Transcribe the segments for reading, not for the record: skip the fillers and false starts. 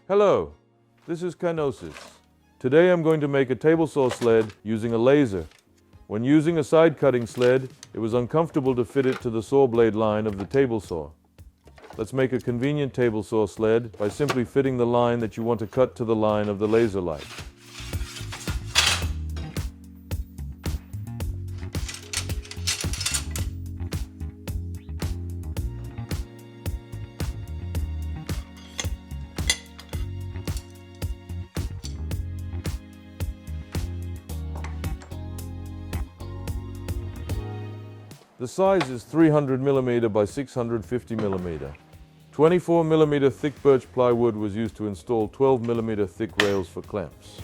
Hello, this is Kenosis. Today I'm going to make a table saw sled using a laser. When using a side cutting sled, it was uncomfortable to fit it to the saw blade line of the table saw. Let's make a convenient table saw sled by simply fitting the line that you want to cut to the line of the laser light. The size is 300mm by 650mm. 24mm thick birch plywood was used to install 12mm thick rails for clamps.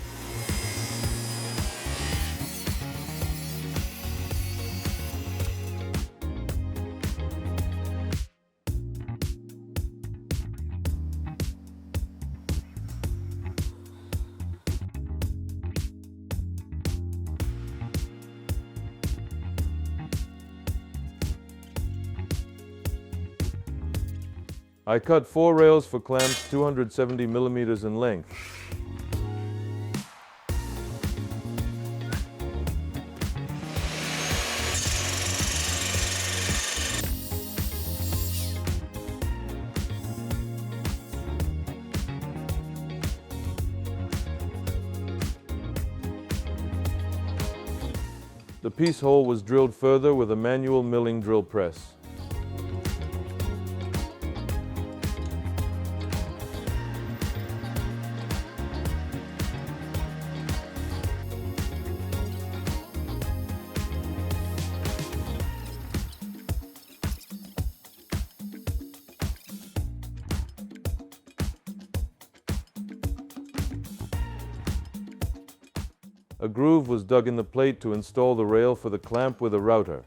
I cut 4 rails for clamps 270mm in length. The piece hole was drilled further with a manual milling drill press. A groove was dug in the plate to install the rail for the clamp with a router.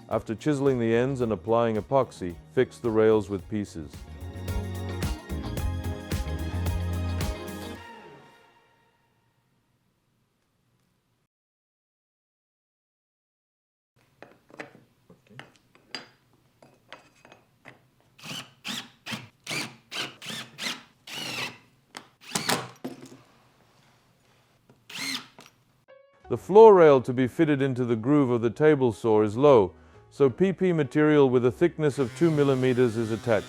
After chiseling the ends and applying epoxy, fix the rails with pieces. The floor rail to be fitted into the groove of the table saw is low, so PP material with a thickness of 2mm is attached.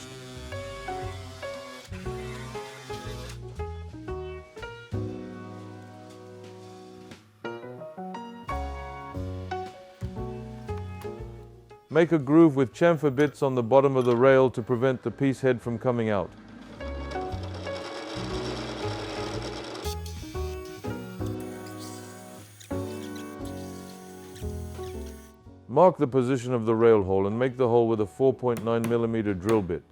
Make a groove with chamfer bits on the bottom of the rail to prevent the piece head from coming out. Mark the position of the rail hole and make the hole with a 4.9mm drill bit.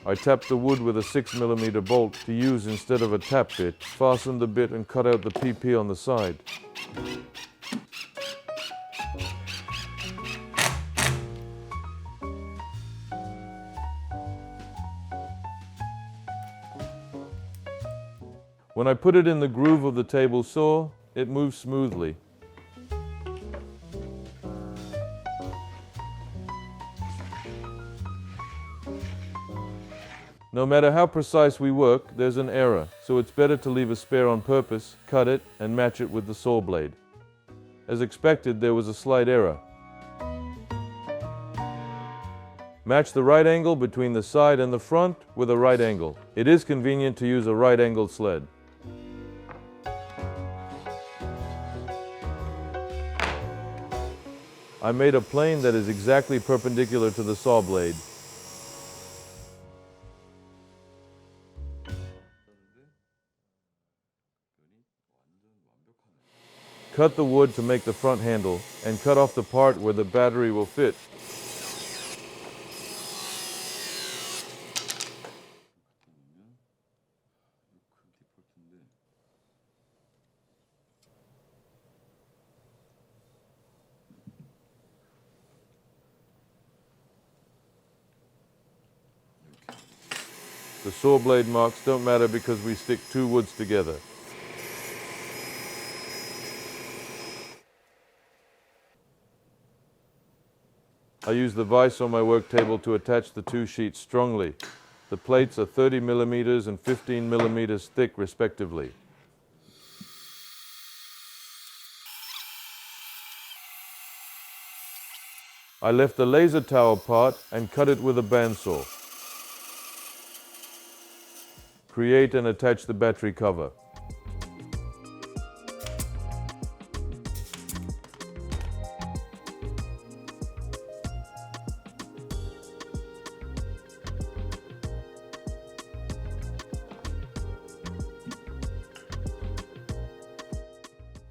I tapped the wood with a 6mm bolt to use instead of a tap bit, fastened the bit and cut out the PP on the side. When I put it in the groove of the table saw, it moves smoothly. No matter how precise we work, there's an error, so it's better to leave a spare on purpose, cut it, and match it with the saw blade. As expected, there was a slight error. Match the right angle between the side and the front with a right angle. It is convenient to use a right-angled sled. I made a plane that is exactly perpendicular to the saw blade. Cut the wood to make the front handle and cut off the part where the battery will fit. The saw blade marks don't matter because we stick two woods together. I use the vise on my work table to attach the two sheets strongly. The plates are 30 millimeters and 15 millimeters thick respectively. I left the laser tower part and cut it with a bandsaw. Create and attach the battery cover.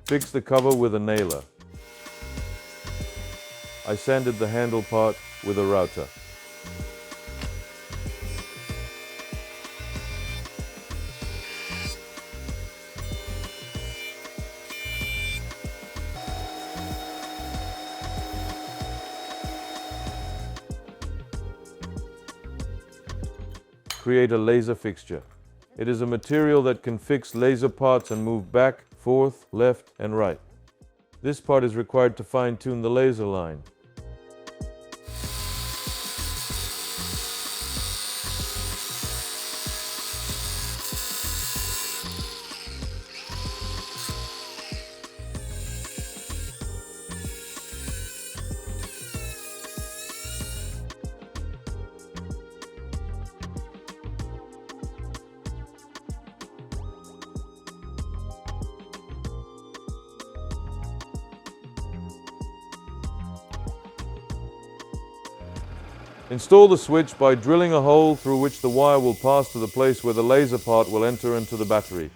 Fix the cover with a nailer. I sanded the handle part with a router. Create a laser fixture. It is a material that can fix laser parts and move back, forth, left, and right. This part is required to fine-tune the laser line. Install the switch by drilling a hole through which the wire will pass to the place where the laser part will enter into the battery.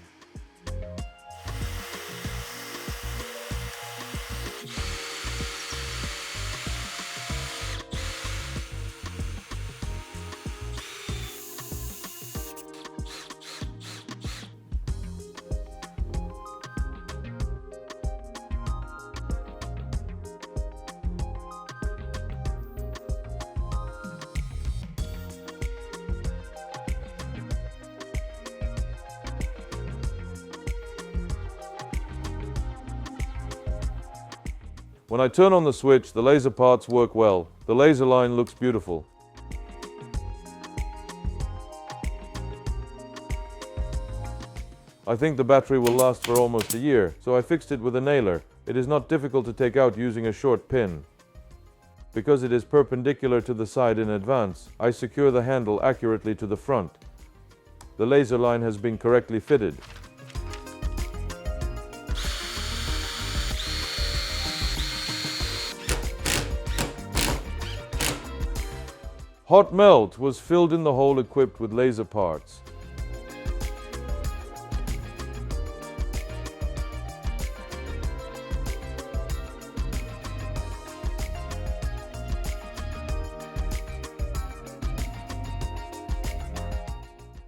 When I turn on the switch, the laser parts work well. The laser line looks beautiful. I think the battery will last for almost a year, so I fixed it with a nailer. It is not difficult to take out using a short pin. Because it is perpendicular to the side in advance, I secure the handle accurately to the front. The laser line has been correctly fitted. Hot melt was filled in the hole equipped with laser parts.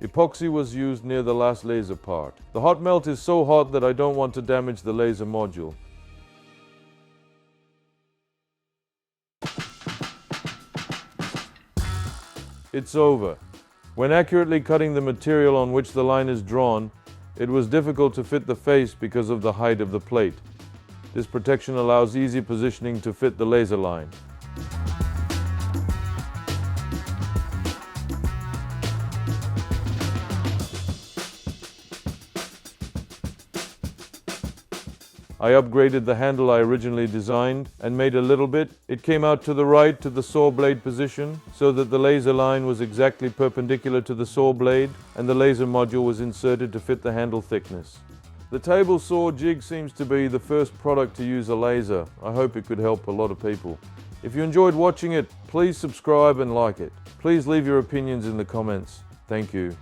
Epoxy was used near the last laser part. The hot melt is so hot that I don't want to damage the laser module. It's over. When accurately cutting the material on which the line is drawn, it was difficult to fit the face because of the height of the plate. This protection allows easy positioning to fit the laser line. I upgraded the handle I originally designed and made a little bit. It came out to the right to the saw blade position so that the laser line was exactly perpendicular to the saw blade and the laser module was inserted to fit the handle thickness. The table saw jig seems to be the first product to use a laser. I hope it could help a lot of people. If you enjoyed watching it, please subscribe and like it. Please leave your opinions in the comments. Thank you.